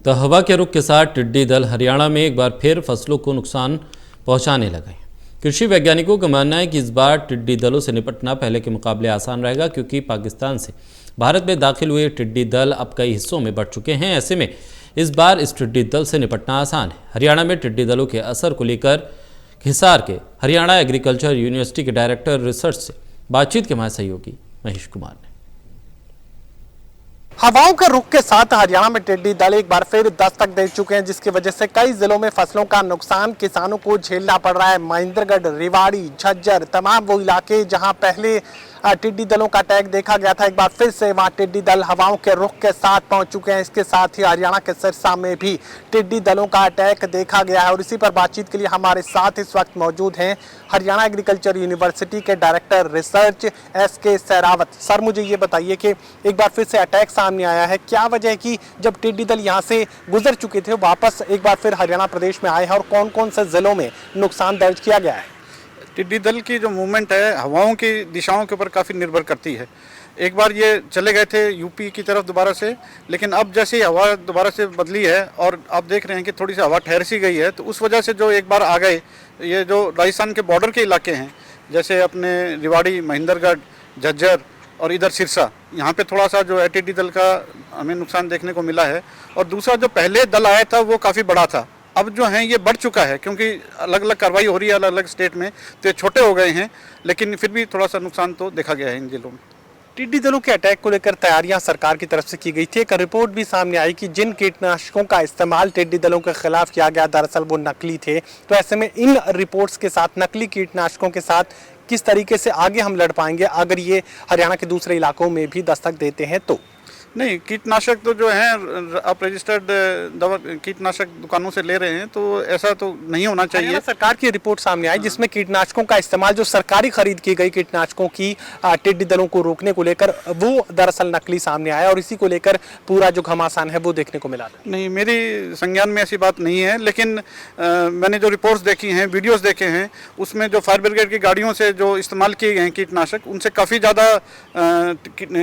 तो हवा के रुख के साथ टिड्डी दल हरियाणा में एक बार फिर फसलों को नुकसान पहुंचाने लगे। कृषि वैज्ञानिकों का मानना है कि इस बार टिड्डी दलों से निपटना पहले के मुकाबले आसान रहेगा, क्योंकि पाकिस्तान से भारत में दाखिल हुए टिड्डी दल अब कई हिस्सों में बढ़ चुके हैं। ऐसे में इस बार इस टिड्डी दल से निपटना आसान है। हरियाणा में टिड्डी दलों के असर को लेकर हिसार के हरियाणा एग्रीकल्चर यूनिवर्सिटी के डायरेक्टर रिसर्च से बातचीत के हमारे सहयोगी महेश कुमार ने। हवाओं के रुख के साथ हरियाणा में टिड्डी दल एक बार फिर दस्तक दे चुके हैं, जिसकी वजह से कई जिलों में फसलों का नुकसान किसानों को झेलना पड़ रहा है। महेंद्रगढ़, रेवाड़ी, झज्जर, तमाम वो इलाके जहां पहले टिड्डी दलों का अटैक देखा गया था, एक बार फिर से वहां टिड्डी दल हवाओं के रुख के साथ पहुंच चुके हैं। इसके साथ ही हरियाणा के सिरसा में भी टिड्डी दलों का अटैक देखा गया है। और इसी पर बातचीत के लिए हमारे साथ इस वक्त मौजूद हैं हरियाणा एग्रीकल्चर यूनिवर्सिटी के director research SK Sehrawat. Sir, मुझे ये बताइए कि एक बार फिर से अटैक सामने आया है, क्या वजह है कि जब टिड्डी दल यहाँ से गुजर चुके थे वापस एक बार फिर हरियाणा प्रदेश में आए हैं, और कौन कौन से जिलों में नुकसान दर्ज किया गया है? टिड्डी दल की जो मूवमेंट है हवाओं की दिशाओं के ऊपर काफ़ी निर्भर करती है। एक बार ये चले गए थे यूपी की तरफ दोबारा से, लेकिन अब जैसे ही हवा दोबारा से बदली है और आप देख रहे हैं कि थोड़ी सी हवा ठहर सी गई है, तो उस वजह से जो एक बार आ गए ये जो राजस्थान के बॉर्डर के इलाके हैं, जैसे अपने रेवाड़ी, महेंद्रगढ़, झज्जर और इधर सिरसा, यहाँ पे थोड़ा सा जो है टिड्डी दल का हमें नुकसान देखने को मिला है। और दूसरा जो पहले दल आया था वो काफ़ी बड़ा था, अब जो है ये बढ़ चुका है, क्योंकि अलग अलग कार्रवाई हो रही है अलग अलग स्टेट में, तो ये छोटे हो गए हैं, लेकिन फिर भी थोड़ा सा नुकसान तो देखा गया है इन जिलों में। टिड्डी दलों के अटैक को लेकर तैयारियां सरकार की तरफ से की गई थी। एक रिपोर्ट भी सामने आई कि जिन कीटनाशकों का इस्तेमाल टिड्डी दलों के खिलाफ किया गया, दरअसल वो नकली थे। तो ऐसे में इन रिपोर्ट्स के साथ, नकली कीटनाशकों के साथ किस तरीके से आगे हम लड़ पाएंगे अगर ये हरियाणा के दूसरे इलाकों में भी दस्तक देते हैं? तो नहीं, कीटनाशक तो जो है आप रजिस्टर्ड दवा कीटनाशक दुकानों से ले रहे हैं, तो ऐसा तो नहीं होना चाहिए। सरकार की रिपोर्ट सामने आई जिसमें कीटनाशकों का इस्तेमाल, जो सरकारी खरीद की गई कीटनाशकों की टिड्डी दलों को रोकने को लेकर, वो दरअसल नकली सामने आया, और इसी को लेकर पूरा जो घमासान है वो देखने को मिला। नहीं, मेरी संज्ञान में ऐसी बात नहीं है, लेकिन मैंने जो रिपोर्ट्स देखी हैं, वीडियोस देखे हैं, उसमें जो फायर ब्रिगेड की गाड़ियों से जो इस्तेमाल किए गए हैं कीटनाशक, उनसे काफ़ी ज़्यादा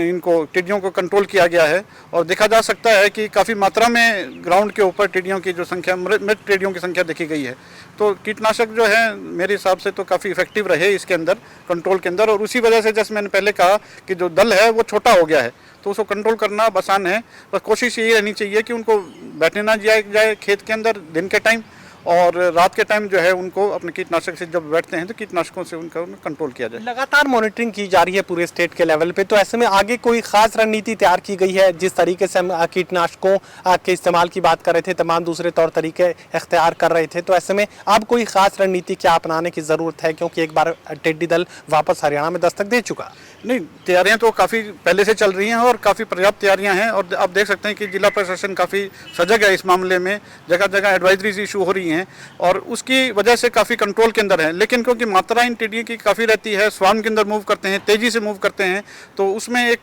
इनको टिड्डियों को कंट्रोल किया गया है। और देखा जा सकता है कि काफ़ी मात्रा में ग्राउंड के ऊपर टिड्डियों की जो संख्या, मृत टिड्डियों की संख्या देखी गई है। तो कीटनाशक जो है मेरे हिसाब से तो काफ़ी इफेक्टिव रहे इसके अंदर, कंट्रोल के अंदर। और उसी वजह से जैसे मैंने पहले कहा कि जो दल है वो छोटा हो गया है, तो उसको कंट्रोल करना आसान है। बस कोशिश यही रहनी चाहिए कि उनको बैठने ना जाए खेत के अंदर दिन के टाइम, और रात के टाइम जो है उनको अपने कीटनाशक से जब बैठते हैं तो कीटनाशकों से उनका कंट्रोल किया जाए। लगातार मॉनिटरिंग की जा रही है पूरे स्टेट के लेवल पे, तो ऐसे में आगे कोई खास रणनीति तैयार की गई है? जिस तरीके से हम कीटनाशकों के इस्तेमाल की बात कर रहे थे, तमाम दूसरे तौर तरीके इख्तियार कर रहे थे, तो ऐसे में अब कोई खास रणनीति क्या अपनाने की ज़रूरत है, क्योंकि एक बार टिड्डी दल वापस हरियाणा में दस्तक दे चुका? नहीं, तैयारियां तो काफ़ी पहले से चल रही हैं और काफ़ी पर्याप्त तैयारियां हैं। और आप देख सकते हैं कि जिला प्रशासन काफ़ी सजग है इस मामले में, जगह जगह एडवाइजरीज इशू हो रही हैं, और उसकी वजह से काफ़ी कंट्रोल के अंदर है। लेकिन क्योंकि मात्रा इन टिड्डियों की काफ़ी रहती है, स्वान के अंदर मूव करते हैं, तेज़ी से मूव करते हैं, तो उसमें एक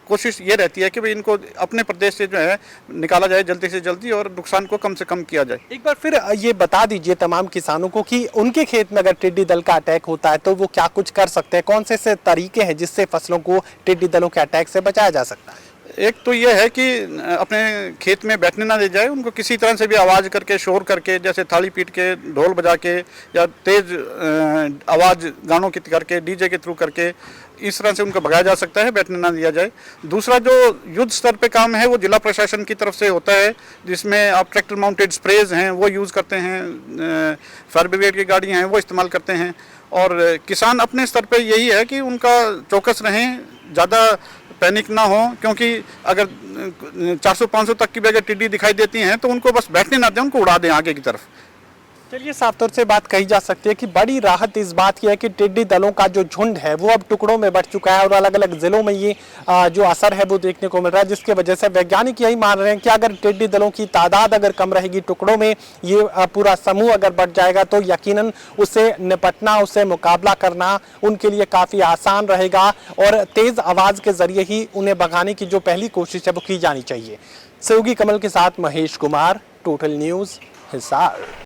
कोशिश ये रहती है कि भाई इनको अपने प्रदेश से जो है निकाला जाए जल्दी से जल्दी, और नुकसान को कम से कम किया जाए। एक बार फिर ये बता दीजिए तमाम किसानों को कि उनके खेत में अगर टिड्डी दल का अटैक होता है तो वो क्या कुछ कर सकते हैं, कौन से ऐसे तरीके हैं जिससे फसलों को टिड्डी दलों के अटैक से बचाया जा सकता है? एक तो ये है कि अपने खेत में बैठने ना दे जाए, उनको किसी तरह से भी आवाज़ करके, शोर करके, जैसे थाली पीट के, ढोल बजा के, या तेज़ आवाज़ गानों की करके, DJ के थ्रू करके, इस तरह से उनको भगाया जा सकता है, बैठने ना दिया जाए। दूसरा जो युद्ध स्तर पे काम है वो जिला प्रशासन की तरफ से होता है, जिसमें आप ट्रैक्टर माउंटेड स्प्रेज हैं वो यूज़ करते हैं, फायर ब्रिगेड की गाड़ियाँ हैं वो इस्तेमाल करते हैं। और किसान अपने स्तर पे यही है कि उनका चौकस रहें, ज़्यादा पैनिक ना हो, क्योंकि अगर 400-500 तक की भी अगर टिड्डी दिखाई देती हैं तो उनको बस बैठने ना दें, उनको उड़ा दें आगे की तरफ। चलिए, साफ तौर से बात कही जा सकती है कि बड़ी राहत इस बात की है कि टिड्डी दलों का जो झुंड है वो अब टुकड़ों में बढ़ चुका है, और अलग अलग जिलों में ये जो असर है वो देखने को मिल रहा है, जिसकी वजह से वैज्ञानिक यही मान रहे हैं कि अगर टिड्डी दलों की तादाद अगर कम रहेगी, टुकड़ों में ये पूरा समूह अगर बढ़ जाएगा, तो यकीनन उससे निपटना, उससे मुकाबला करना उनके लिए काफ़ी आसान रहेगा, और तेज़ आवाज़ के जरिए ही उन्हें भगाने की जो पहली कोशिश है वो की जानी चाहिए। सहयोगी कमल के साथ महेश कुमार, टोटल न्यूज़, हिसार।